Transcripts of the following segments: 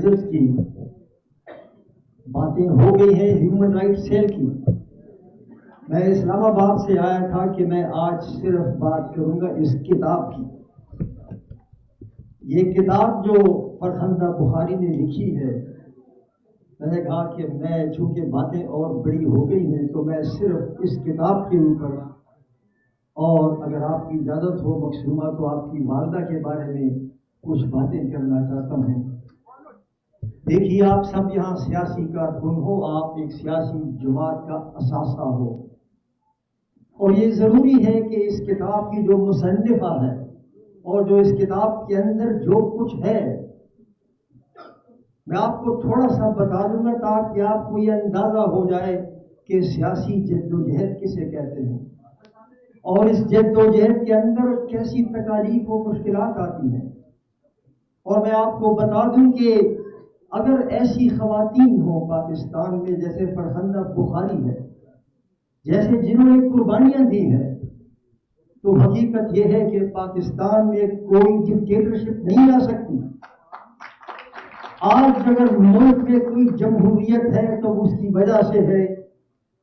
Organizers کی باتیں ہو گئی ہیں ہیومن رائٹ سیل کی. میں اسلام آباد سے آیا تھا کہ میں آج صرف بات کروں گا اس کتاب کی. یہ کتاب جو فرخندہ بخاری نے لکھی ہے، میں نے کہا کہ میں چونکہ باتیں اور بڑی ہو گئی ہیں تو میں صرف اس کتاب کے اوپر، اور اگر آپ کی اجازت ہو مقصومہ، تو آپ کی والدہ کے بارے میں کچھ باتیں کرنا چاہتا ہوں. دیکھیے، آپ سب یہاں سیاسی کارکن ہو، آپ ایک سیاسی جماعت کا اثاثہ ہو، اور یہ ضروری ہے کہ اس کتاب کی جو مصنفہ ہے اور جو اس کتاب کے اندر جو کچھ ہے، میں آپ کو تھوڑا سا بتا دوں گا تاکہ آپ کو یہ اندازہ ہو جائے کہ سیاسی جدوجہد کسے کہتے ہیں، اور اس جدوجہد کے اندر کیسی تکالیف و مشکلات آتی ہیں. اور میں آپ کو بتا دوں کہ اگر ایسی خواتین ہوں پاکستان میں جیسے فرخندہ بخاری ہے، جیسے جنہوں نے قربانیاں دی ہیں، تو حقیقت یہ ہے کہ پاکستان میں کوئی ڈکٹیٹرشپ نہیں آ سکتی. آج اگر ملک میں کوئی جمہوریت ہے تو اس کی وجہ سے ہے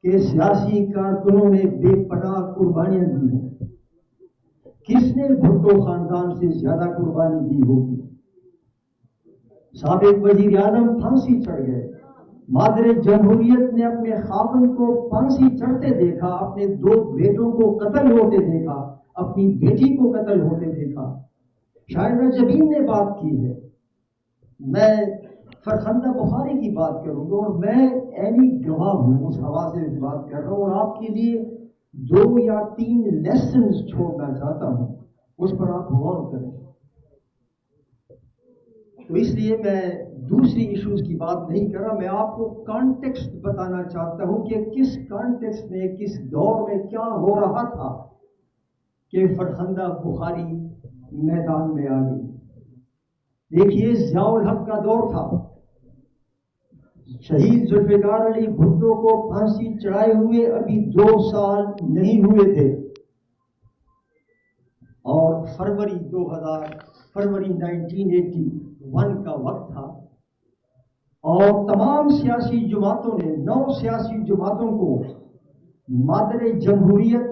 کہ سیاسی کارکنوں نے بے پناہ قربانیاں دی ہیں. کس نے بھٹو خاندان سے زیادہ قربانی دی ہوگی؟ سابق وزیر اعظم پھانسی چڑھ گئے، مادر جمہوریت نے اپنے خاوند کو پھانسی چڑھتے دیکھا، اپنے 2 بیٹوں کو قتل ہوتے دیکھا، اپنی بیٹی کو قتل ہوتے دیکھا. شاہدہ جبین نے بات کی ہے. میں فرخندہ بخاری کی بات کروں گا، اور میں عینی گواہ ہوں، اس حوالے سے بات کر رہا ہوں، اور آپ کے لیے 2 یا 3 لیسنز چھوڑنا چاہتا ہوں، اس پر آپ غور کریں. تو اس لیے میں دوسری ایشوز کی بات نہیں کر رہا، میں آپ کو کانٹیکسٹ بتانا چاہتا ہوں کہ کس کانٹیکسٹ میں، کس دور میں کیا ہو رہا تھا کہ فرخندہ بخاری میدان میں آ گئی. دیکھیے، ضیاء الحق کا دور تھا، شہید ذوالفقار علی بھٹو کو پھانسی چڑھائے ہوئے ابھی 2 سال نہیں ہوئے تھے، اور فروری 1981 کا وقت تھا، اور تمام سیاسی جماعتوں نے 9 سیاسی جماعتوں کو مادر جمہوریت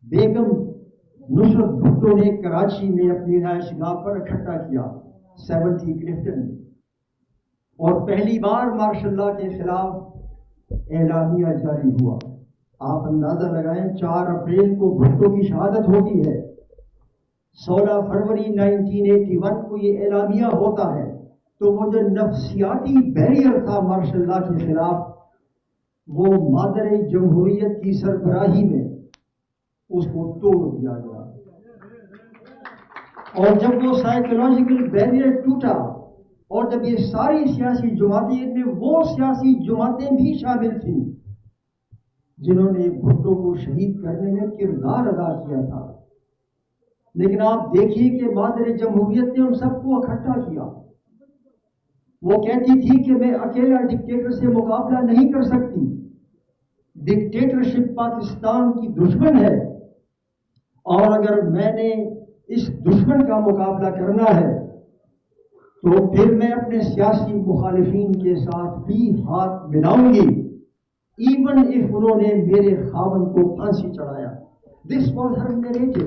بیگم نصرت بھٹو نے کراچی میں اپنی رہائش گاہ پر اکٹھا کیا 70 کلفٹن میں، اور پہلی بار مارشل لاء کے خلاف اعلامیہ جاری ہوا. آپ اندازہ لگائیں، 4 اپریل کو بھٹو کی شہادت ہوتی ہے، 16 فروری 1981 کو یہ اعلامیہ ہوتا ہے. تو وہ جو نفسیاتی بیریئر تھا مارشل لاء کے خلاف، وہ مادر جمہوریت کی سربراہی میں اس کو توڑ دیا گیا. اور جب وہ سائیکولوجیکل بیریئر ٹوٹا، اور جب یہ ساری سیاسی جماعتیں، ان میں وہ سیاسی جماعتیں بھی شامل تھیں جنہوں نے بھٹو کو شہید کرنے میں کردار ادا کیا تھا، لیکن آپ دیکھیے کہ مادر جمہوریت نے ان سب کو اکٹھا کیا. وہ کہتی تھی کہ میں اکیلا ڈکٹیٹر سے مقابلہ نہیں کر سکتی، ڈکٹیٹرشپ پاکستان کی دشمن ہے، اور اگر میں نے اس دشمن کا مقابلہ کرنا ہے تو پھر میں اپنے سیاسی مخالفین کے ساتھ بھی ہاتھ ملاؤں گی، ایون اف انہوں نے میرے خاوند کو پھانسی چڑھایا. This was Hare narrative.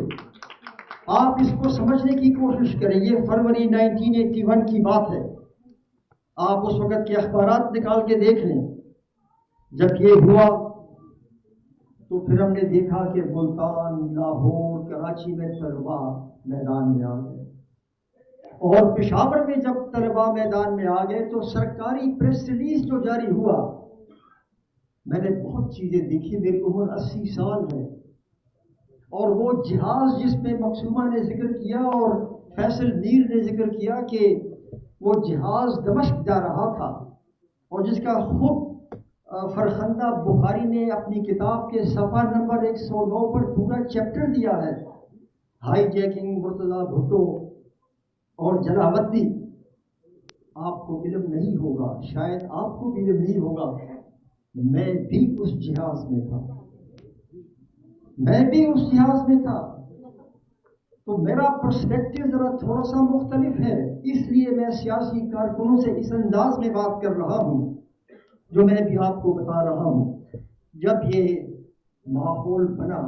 آپ اس کو سمجھنے کی کوشش کریں. یہ فروری 1981 کی بات ہے. آپ اس وقت کے اخبارات نکال کے دیکھ لیں. جب یہ ہوا تو پھر ہم نے دیکھا کہ ملتان، لاہور، کراچی میں طلبا میدان میں آ گئے، اور پشاور میں جب طلبا میدان میں آ گئے تو سرکاری پریس ریلیز جو جاری ہوا، میں نے بہت چیزیں دیکھی. میری عمر 80 سال ہے، اور وہ جہاز جس پہ مقصومہ نے ذکر کیا اور فیصل میر نے ذکر کیا کہ وہ جہاز دمشق جا رہا تھا، اور جس کا خود فرخندہ بخاری نے اپنی کتاب کے صفحہ نمبر 109 پر پورا چیپٹر دیا ہے، ہائی جیکنگ مرتضیٰ بھٹو اور جلاوطنی. آپ کو علم نہیں ہوگا، شاید آپ کو بھی علم نہیں ہوگا، میں بھی اس جہاز میں تھا، میں بھی اس جہاز میں تھا. تو میرا پرسپیکٹو ذرا تھوڑا سا مختلف ہے، اس لیے میں سیاسی کارکنوں سے اس انداز میں بات کر رہا ہوں جو میں بھی آپ کو بتا رہا ہوں۔ جب یہ ماحول بنا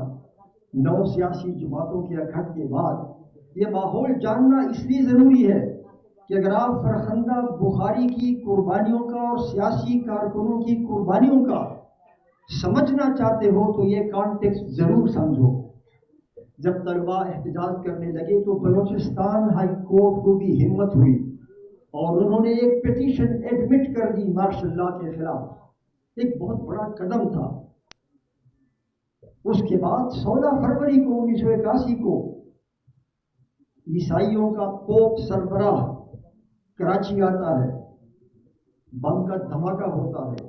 9 سیاسی جماعتوں کے اکٹھ کے بعد، یہ ماحول جاننا اس لیے ضروری ہے کہ اگر آپ فرخندہ بخاری کی قربانیوں کا اور سیاسی کارکنوں کی قربانیوں کا سمجھنا چاہتے ہو تو یہ کانٹیکسٹ ضرور سمجھو۔ جب طلباء احتجاج کرنے لگے تو بلوچستان ہائی کورٹ کو بھی ہمت ہوئی اور انہوں نے ایک پٹیشن ایڈمٹ کر دی مارشل لا کے خلاف۔ ایک بہت بڑا قدم تھا۔ اس کے بعد 16 فروری کو 1981 کو عیسائیوں کا پوپ سربراہ کراچی آتا ہے، بم کا دھماکہ ہوتا ہے،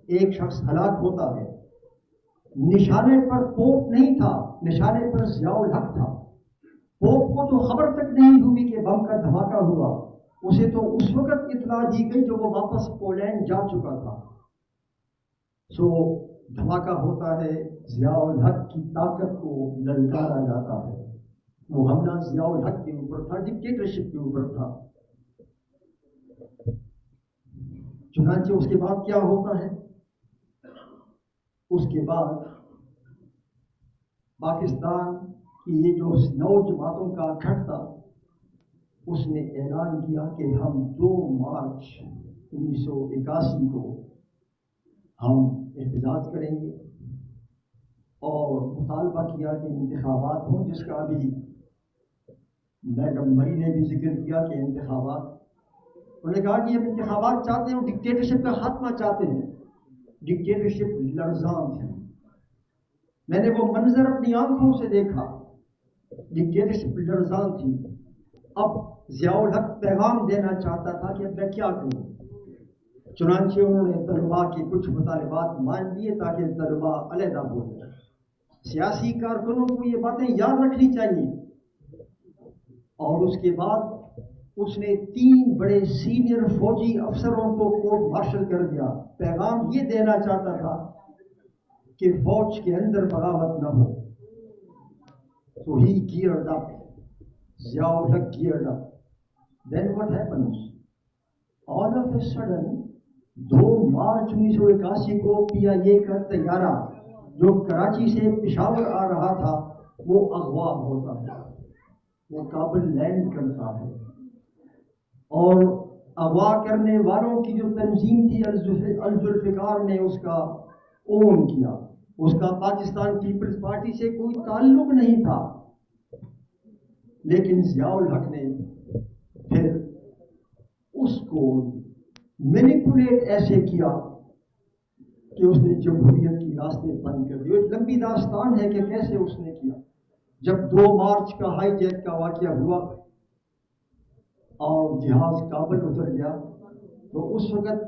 ایک شخص ہلاک ہوتا ہے۔ نشانے پر پوپ نہیں تھا، نشانے پر ضیاء الحق تھا۔ پوپ کو تو خبر تک نہیں ہوئی کہ بم کا دھماکہ ہوا، اسے تو اس وقت اطلاع دی گئی جو وہ واپس پولینڈ جا چکا تھا۔ سو دھماکہ ہوتا ہے، ضیاء الحق کی طاقت کو للکارا جاتا ہے۔ وہ حملہ ضیاء الحق کے اوپر تھا، ڈکٹیٹرشپ کے اوپر تھا۔ چنانچہ اس کے بعد کیا ہوتا ہے؟ اس کے بعد پاکستان کی یہ جو 9 جماعتوں کا اکٹھ تھا، اس نے اعلان کیا کہ ہم 2 مارچ 1981 کو ہم احتجاج کریں گے اور مطالبہ کیا کہ انتخابات ہوں، جس کا ابھی میڈم مری نے بھی ذکر کیا کہ انتخابات، انہوں نے کہا کہ ہم انتخابات چاہتے ہیں، ڈکٹیٹرشپ کا خاتمہ چاہتے ہیں۔ ڈکٹیٹرشپ لرزاں تھی، میں نے وہ منظر اپنی آنکھوں سے دیکھا، ڈکٹیٹرشپ لرزاں تھی۔ اب ضیاء الحق پیغام دینا چاہتا تھا کہ اب میں کیا کروں۔ چنانچہ انہوں نے طلباء کے کچھ مطالبات مان لیے تاکہ طلباء علیحدہ ہو جائے۔ سیاسی کارکنوں کو یہ باتیں یاد رکھنی چاہیے۔ اور اس کے بعد اس نے 3 بڑے سینئر فوجی افسروں کو کورٹ مارشل کر دیا۔ پیغام یہ دینا چاہتا تھا کہ فوج کے اندر بغاوت نہ ہو۔ So he geared up. Zia ul Haq geared up. Then what happens? All of a sudden 2 March 1981 کو PIA کا طیارہ جو کراچی سے پشاور آ رہا تھا وہ اغوا ہوتا ہے، وہ کابل لینڈ کرتا ہے، اور اغوا کرنے والوں کی جو تنظیم تھی الذوالفقار نے اس کا اون کیا۔ اس کا پاکستان پیپلز پارٹی سے کوئی تعلق نہیں تھا، لیکن ضیاء الحق نے پھر اس کو مینیپولیٹ ایسے کیا کہ اس نے جمہوریت کی راستے بند کر دیے۔ ایک لمبی داستان ہے کہ کیسے اس نے کیا۔ جب 2 مارچ کا ہائی جیک کا واقعہ ہوا اور جہاز کابل اتر گیا، تو اس وقت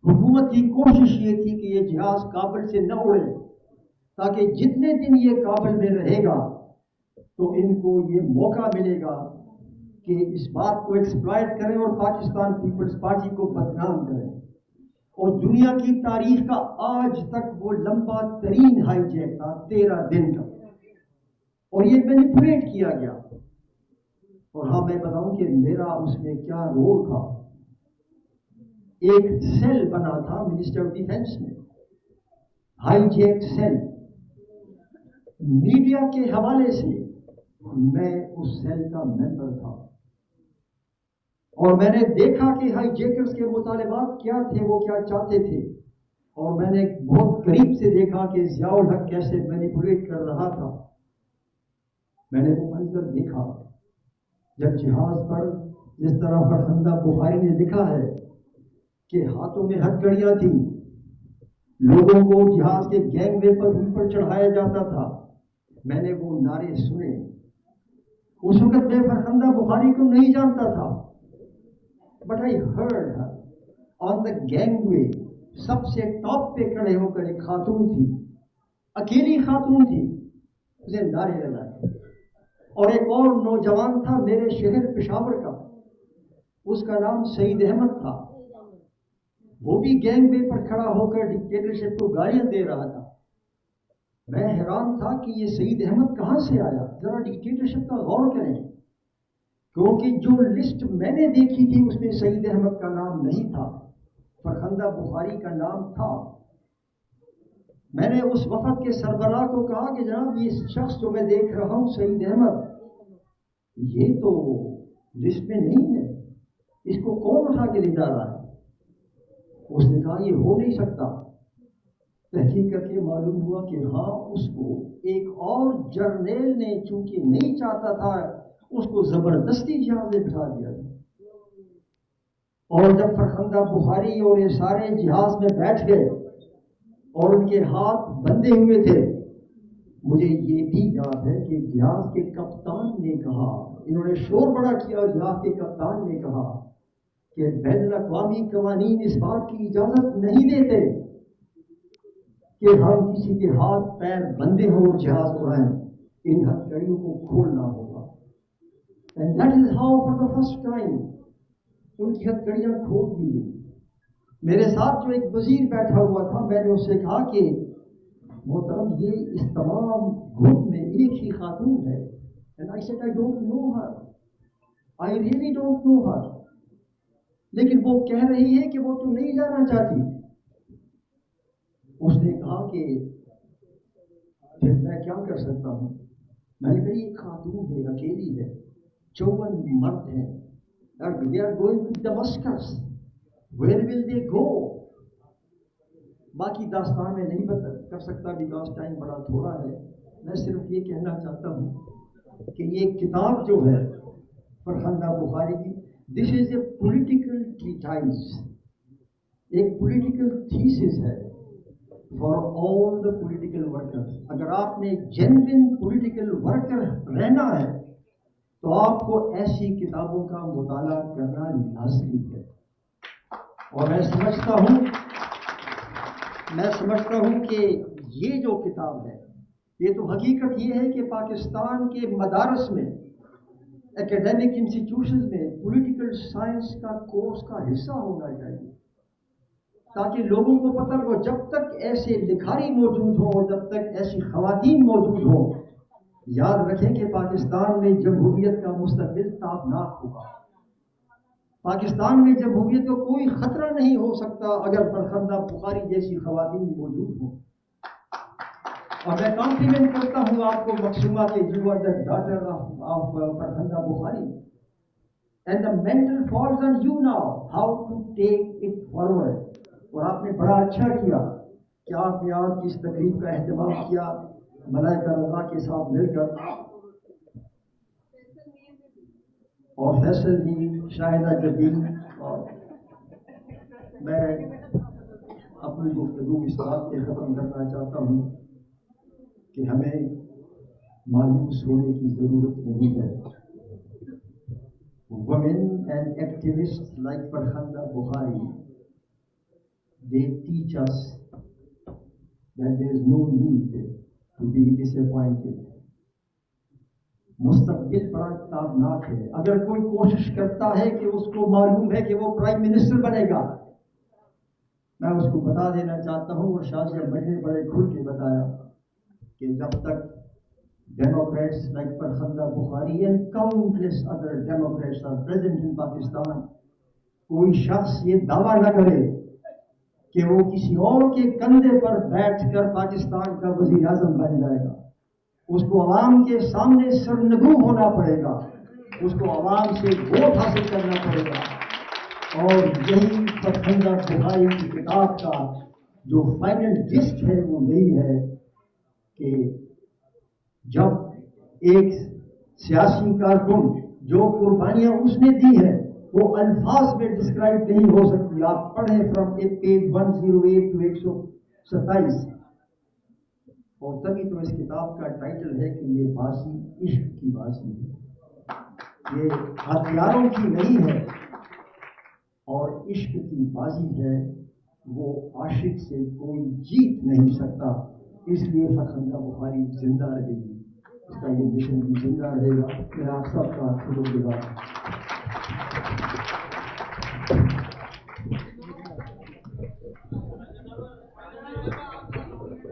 حکومت کی کوشش یہ تھی کہ یہ جہاز کابل سے نہ اڑے، تاکہ جتنے دن یہ کابل میں رہے گا تو ان کو یہ موقع ملے گا کہ اس بات کو ایکسپلائٹ کریں اور پاکستان پیپلز پارٹی کو بدنام کریں۔ اور دنیا کی تاریخ کا آج تک وہ لمبا ترین ہائی جیک تھا، 13 دن کا، اور یہ مینیپولیٹ کیا گیا۔ اور ہاں میں بتاؤں کہ میرا اس میں کیا رول تھا۔ ایک سیل بنا تھا منسٹر آف ڈیفینس میں، ہائی جیک سیل۔ میڈیا کے حوالے سے میں اس سیل کا ممبر تھا، اور میں نے دیکھا کہ ہائی جیکرز کے مطالبات کیا تھے، وہ کیا چاہتے تھے، اور میں نے بہت قریب سے دیکھا کہ ضیاء الحق کیسے مینیپولیٹ کر رہا تھا۔ میں نے وہ منظر دیکھا جب جہاز پر جس طرح فرخندہ بخاری نے لکھا ہے کہ ہاتھوں میں ہتھکڑیاں تھیں، لوگوں کو جہاز کے گینگ وے پر اوپر چڑھایا جاتا تھا۔ میں نے وہ نعرے سنے۔ اس وقت میں فرخندہ بخاری کو نہیں جانتا تھا، but I heard on the gangway, سب سے ٹاپ پہ کھڑے ہو کر ایک خاتون تھی، اکیلی خاتون تھی، اسے نعرے لگائے۔ اور ایک اور نوجوان تھا میرے شہر پشاور کا، اس کا نام سعید احمد تھا، وہ بھی گینگ وے پر کھڑا ہو کر ڈکٹیٹرشپ کو گالیاں دے رہا تھا۔ میں حیران تھا کہ یہ سعید احمد کہاں سے آیا. ذرا ڈکٹیٹرشپ کا غور کریں، کیونکہ جو لسٹ میں نے دیکھی تھی اس میں سعید احمد کا نام نہیں تھا، فرخندہ بخاری کا نام تھا. میں نے اس وفد کے سربراہ کو کہا کہ جناب یہ شخص جو میں دیکھ رہا ہوں سعید احمد، یہ تو لسٹ میں نہیں ہے، اس کو کون اٹھا کے لے جا رہا ہے؟ اس نے کہا یہ ہو نہیں سکتا. تحقیق کر کے معلوم ہوا کہ ہاں اس کو ایک اور جرنیل نے چونکہ نہیں چاہتا تھا اس کو زبردستی جہاز میں بٹھا دیا. اور جب فرخندہ بخاری اور یہ سارے جہاز میں بیٹھ گئے اور ان کے ہاتھ بندھے ہوئے تھے، مجھے یہ بھی یاد ہے کہ جہاز کے کپتان نے کہا، انہوں نے شور بڑا کیا، جہاز کے کپتان نے کہا کہ بین الاقوامی قوانین اس بات کی اجازت نہیں دیتے کہ ہم کسی کے ہاتھ پیر بندھے ہوں اور جہاز اڑائیں، ان ہتھکڑیوں کو کھولنا ہوگا. And that is how for the first time ان کی ہتھکڑیاں کھول دی گئی. میرے ساتھ جو ایک وزیر بیٹھا ہوا تھا، میں نے اس سے کہا کہ محترم یہ اس تمام گروپ میں ایک ہی خاتون ہے. And I said I don't know her. I really don't know her. لیکن وہ کہہ رہی ہے کہ وہ تو نہیں جانا چاہتی. اس نے کہا کہ پھر میں کیا کر سکتا ہوں؟ میں نے کہا یہ خاتون ہے، اکیلی ہے، 54 مرد ہیں. They are going to Damascus. Where will they go? باقی داستان میں نہیں کر سکتا بیکاز ٹائم بڑا تھوڑا ہے. میں صرف یہ کہنا چاہتا ہوں کہ یہ کتاب جو ہے فرخندہ بخاری کی، دس از اے پولیٹیکل ٹریٹائز، ایک پولیٹیکل تھیسس ہے for all the political worker. اگر آپ نے جینوین پولیٹیکل ورکر رہنا ہے تو آپ کو ایسی کتابوں کا مطالعہ کرنا لازمی ہے. اور میں سمجھتا ہوں کہ یہ جو کتاب ہے، یہ تو حقیقت یہ ہے کہ پاکستان کے مدارس میں، ایکیڈیمک انسٹیٹیوشنز میں پولیٹیکل سائنس کا کورس کا حصہ ہونا چاہیے، تاکہ لوگوں کو پتہ ہو. جب تک ایسے لکھاری موجود ہوں، جب تک ایسی خواتین موجود ہوں، یاد رکھیں کہ پاکستان میں جمہوریت کا مستقبل تابناک ہوگا. پاکستان میں جمہوریت کو کوئی خطرہ نہیں ہو سکتا اگر فرخندہ بخاری جیسی خواتین موجود ہوں. اور میں کمپلیمنٹ کرتا ہوں آپ کو مقصومہ کہ you are the daughter of Farkhanda Bukhari and the mantle falls on you now how to take it forward. اور آپ نے بڑا اچھا کیا کہ آپ نے آج کی اس تقریب کا اہتمام کیا ملائکہ رضا کے ساتھ مل کر، اور فیصل جی، شاہدہ جبین. اور میں اپنی گفتگو اس بات پہ ختم کرنا چاہتا ہوں کہ ہمیں مایوس ہونے کی ضرورت نہیں ہے. Women and activists like Farkhanda Bukhari, they teach us that there is no need to be disappointed. مستقبل بڑا تابناک ہے. اگر کوئی کوشش کرتا ہے کہ اس کو معلوم ہے کہ وہ پرائم منسٹر بنے گا، میں اس کو بتا دینا چاہتا ہوں، اور شاہ صاحب نے بڑے کھل کے بتایا کہ جب تک democrats like Farkhanda Bukhari and countless other democrats are present in Pakistan, کوئی شخص یہ دعویٰ نہ کرے کہ وہ کسی اور کے کندھے پر بیٹھ کر پاکستان کا وزیر اعظم بن جائے گا، اس کو عوام کے سامنے سرنگو ہونا پڑے گا، اس کو عوام سے ووٹ حاصل کرنا پڑے گا. اور یہی فرخندہ بخاری کی کتاب کا جو فائنل جسٹ ہے وہ یہی ہے کہ جب ایک سیاسی کارکن جو قربانیاں اس نے دی ہیں وہ الفاظ میں ڈسکرائب نہیں ہو سکتی. آپ پڑھیں فرام پیج 108 to 127. اور تبھی تو اس کتاب کا ٹائٹل ہے کہ یہ بازی عشق کی بازی ہے، یہ ہتھیاروں کی نہیں ہے اور عشق کی بازی ہے. وہ عاشق سے کوئی جیت نہیں سکتا. اس لیے فرخندہ بخاری زندہ رہے گی، اس کا یہ مشن بھی زندہ رہے گا. میں آپ سب کا شکر گزار ہوں.